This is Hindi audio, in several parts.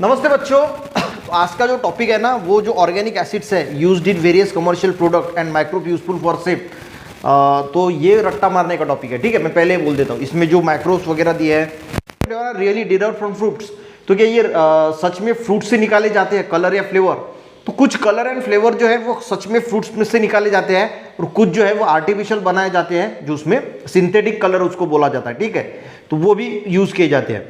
नमस्ते बच्चों। आज का जो टॉपिक है ना वो जो ऑर्गेनिक एसिड्स है used in various commercial product and microbe useful for sap, तो ये रट्टा मारने का टॉपिक है। ठीक है, मैं पहले बोल देता हूँ। इसमें जो माइक्रोब्स वगैरह दिए हैं रियली डिराइव्ड फ्रॉम फ्रूट्स, तो क्या ये सच में फ्रूट से निकाले जाते हैं कलर या फ्लेवर? तो कुछ कलर एंड फ्लेवर जो है वो सच में फ्रूट्स में से निकाले जाते हैं और कुछ जो है वो आर्टिफिशियल बनाए जाते हैं, जो उसमें सिंथेटिक कलर उसको बोला जाता है। ठीक है, तो वो भी यूज किए जाते हैं।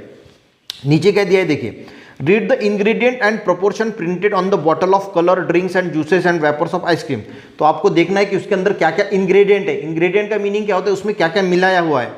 नीचे क्या दिया है देखिए, read the ingredient and proportion printed on the bottle of colour drinks and juices and wafers of ice cream. तो आपको देखना है कि उसके अंदर क्या क्या इंग्रेडिएंट है। इंग्रेडिएंट का मीनिंग क्या होता है, उसमें क्या क्या मिलाया हुआ है।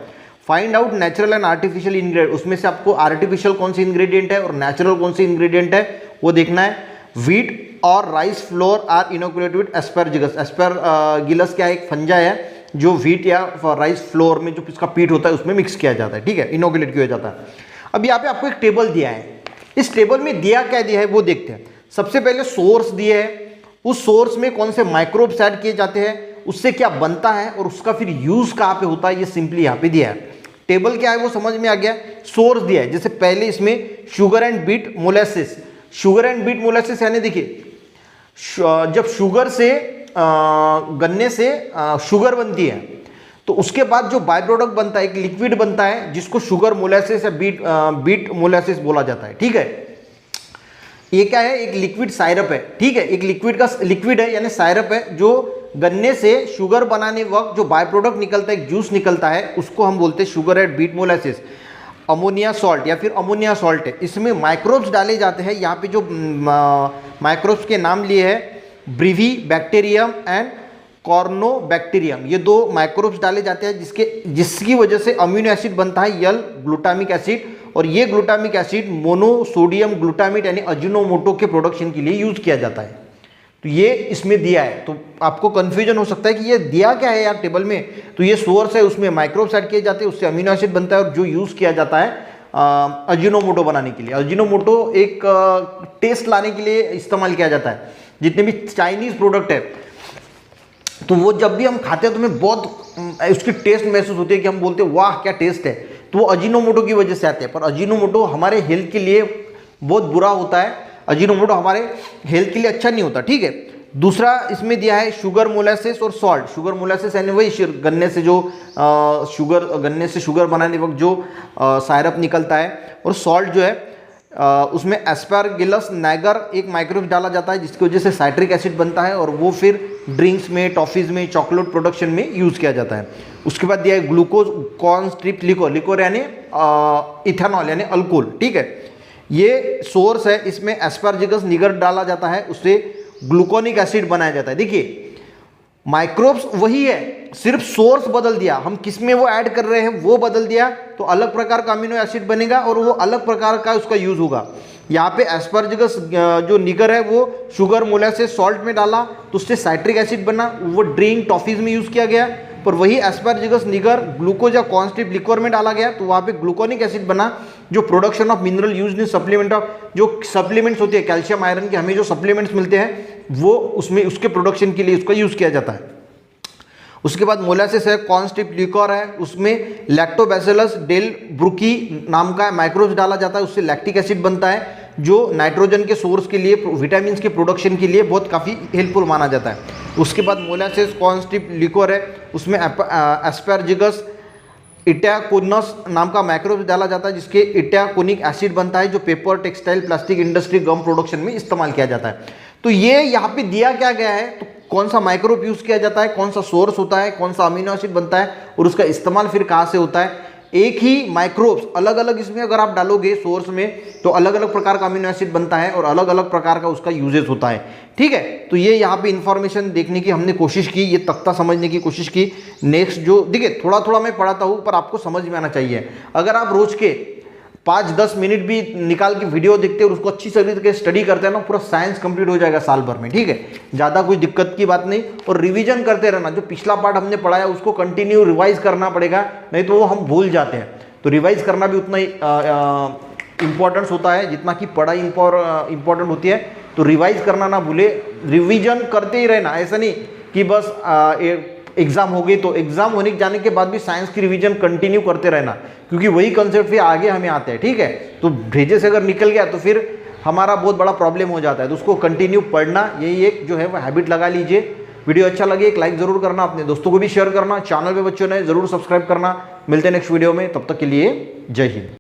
Find out natural and artificial ingredient, उसमें से आपको आर्टिफिशियल कौन सी इंग्रेडिएंट है और नेचुरल कौन सी इंग्रेडिएंट है वो देखना है। व्हीट और rice flour are inoculated with aspergillus. Aspergillus क्या एक फंजा है जो व्हीट या राइस फ्लोर में जो इसका पीट होता है उसमें मिक्स किया जाता है। ठीक है, इनोकुलेट किया जाता है। अब यहाँ पे आपको एक टेबल दिया है, इस टेबल में दिया क्या दिया है वो देखते हैं। सबसे पहले सोर्स दिए है, उस सोर्स में कौन से माइक्रोब्स ऐड किए जाते हैं, उससे क्या बनता है और उसका फिर यूज कहाँ पे होता है, ये सिंपली यहाँ पे दिया है। टेबल क्या है वो समझ में आ गया। सोर्स दिया है, जैसे पहले इसमें sugar and beet molasses. Sugar and beet molasses यानी देखिए जब शुगर से गन्ने से शुगर बनती है तो उसके बाद जो बाय प्रोडक्ट बनता है एक लिक्विड बनता है जिसको शुगर मोलेसिस या बीट मोलेसिस बोला जाता है। ठीक है, ये क्या है, एक लिक्विड साइरप है। ठीक है, एक लिक्विड है यानी साइरप है जो गन्ने से शुगर बनाने वक्त जो बाय प्रोडक्ट निकलता है, एक जूस निकलता है, उसको हम बोलते हैं sugar and beet molasses. Ammonia salt या फिर अमोनिया सॉल्ट है, इसमें माइक्रोब्स डाले जाते हैं। यहाँ पे जो माइक्रोब्स के नाम लिए हैं ब्रीवी बैक्टीरियम एंड कॉर्नोबैक्टीरियम, ये दो माइक्रोब्स डाले जाते हैं जिसकी वजह से अमीनो एसिड बनता है यल ग्लूटामिक एसिड, और ये ग्लूटामिक एसिड मोनोसोडियम ग्लूटामेट यानी अजिनोमोटो के प्रोडक्शन के लिए यूज किया जाता है। तो ये इसमें दिया है, तो आपको कंफ्यूजन हो सकता है कि ये दिया क्या है यार टेबल में। तो ये सोर्स है, उसमें माइक्रोब्स ऐड किए जाते हैं, उससे अमीनो एसिड बनता है और जो यूज किया जाता है अजिनोमोटो बनाने के लिए। अजिनोमोटो एक टेस्ट लाने के लिए इस्तेमाल किया जाता है। जितने भी चाइनीज प्रोडक्ट है तो वो जब भी हम खाते हैं तो हमें बहुत उसकी टेस्ट महसूस होती है कि हम बोलते हैं वाह क्या टेस्ट है, तो वो अजीनोमोटो की वजह से आते हैं। पर अजीनोमोटो हमारे हेल्थ के लिए बहुत बुरा होता है, अजीनोमोटो हमारे हेल्थ के लिए अच्छा नहीं होता। ठीक है, दूसरा इसमें दिया है शुगर मोलेसिस और सॉल्ट। शुगर मोलेसिस यानी वही गन्ने से जो गन्ने से शुगर बनाने वक्त जो सायरप निकलता है, और सॉल्ट जो है उसमें एस्परगिलस नैगर एक माइक्रोब डाला जाता है जिसकी वजह से साइट्रिक एसिड बनता है और वो फिर ड्रिंक्स में, टॉफीज में, चॉकलेट प्रोडक्शन में यूज किया जाता है। उसके बाद दिया है glucose corn strip liquor. Liquor यानी इथेनॉल यानी अल्कोहल। ठीक है, ये सोर्स है, इसमें एस्परजिलस निगर डाला जाता है, उससे ग्लूकोनिक एसिड बनाया जाता है। देखिए माइक्रोब्स वही है, सिर्फ सोर्स बदल दिया, हम किस में वो ऐड कर रहे हैं वो बदल दिया, तो अलग प्रकार का अमीनो एसिड बनेगा और वो अलग प्रकार का उसका यूज होगा। यहाँ पे एस्परजिलस जो निगर है वो शुगर मोलेसिस सॉल्ट में डाला तो उससे साइट्रिक एसिड बना, वो ड्रिंक टॉफीज में यूज किया गया। पर वही एस्परजिलस निगर ग्लूकोज या कॉन्स्टिप लिक्वर में डाला गया तो वहाँ पे ग्लूकोनिक एसिड बना, जो production of mineral use in supplement of, जो सप्लीमेंट्स होती है कैल्शियम आयरन के, हमें जो सप्लीमेंट्स मिलते हैं वो उसमें उसके प्रोडक्शन के लिए उसका यूज किया जाता है। उसके बाद मोलासिस है, कॉन्स्टिप लिक्वर है, उसमें लैक्टोबैसिलस डेल ब्रुकी नाम का माइक्रोब्स डाला जाता है, उससे लैक्टिक एसिड बनता है जो नाइट्रोजन के सोर्स के लिए, विटामिन के प्रोडक्शन के लिए बहुत काफ़ी हेल्पफुल माना जाता है। उसके बाद मोलासिस कॉन्स्टिप लिक्वर है, उसमें एस्परजिलस इटैकोनस नाम का माइक्रोब डाला जाता है जिसके इटैकोनिक एसिड बनता है जो पेपर, टेक्सटाइल, प्लास्टिक इंडस्ट्री, गम प्रोडक्शन में इस्तेमाल किया जाता है। तो ये यहाँ पे दिया क्या गया है, तो कौन सा माइक्रोब यूज किया जाता है, कौन सा सोर्स होता है, कौन सा अमीनो एसिड बनता है और उसका इस्तेमाल फिर कहाँ से होता है। एक ही माइक्रोब्स अलग अलग इसमें अगर आप डालोगे सोर्स में तो अलग अलग प्रकार का अमीनो एसिड बनता है और अलग अलग प्रकार का उसका यूजेस होता है। ठीक है, तो ये यहाँ पे इंफॉर्मेशन देखने की हमने कोशिश की, ये तख्ता समझने की कोशिश की। नेक्स्ट जो देखिए थोड़ा थोड़ा मैं पढ़ाता हूँ पर आपको समझ में आना चाहिए। अगर आप रोज के 5-10 मिनट भी निकाल के वीडियो देखते हैं और उसको अच्छी तरीके से स्टडी करते हैं ना, पूरा साइंस कंप्लीट हो जाएगा साल भर में। ठीक है, ज़्यादा कोई दिक्कत की बात नहीं, और रिवीजन करते रहना। जो पिछला पार्ट हमने पढ़ाया उसको कंटिन्यू रिवाइज करना पड़ेगा, नहीं तो वो हम भूल जाते हैं। तो रिवाइज करना भी उतना ही इम्पोर्टेंस होता है जितना कि पढ़ाई इम्पोर्टेंट होती है। तो रिवाइज करना ना भूले, रिवीजन करते ही रहना। ऐसा नहीं कि बस एग्जाम हो गई तो एग्जाम होने जाने के बाद भी साइंस की रिवीजन कंटिन्यू करते रहना, क्योंकि वही कंसेप्ट फिर आगे हमें आते हैं। ठीक है, तो भेजे से अगर निकल गया तो फिर हमारा बहुत बड़ा प्रॉब्लम हो जाता है। तो उसको कंटिन्यू पढ़ना, यही एक जो है वो हैबिट लगा लीजिए। वीडियो अच्छा लगे एक लाइक जरूर करना, अपने दोस्तों को भी शेयर करना, चैनल पे बच्चों ने जरूर सब्सक्राइब करना। मिलते हैं नेक्स्ट वीडियो में, तब तक के लिए जय हिंद।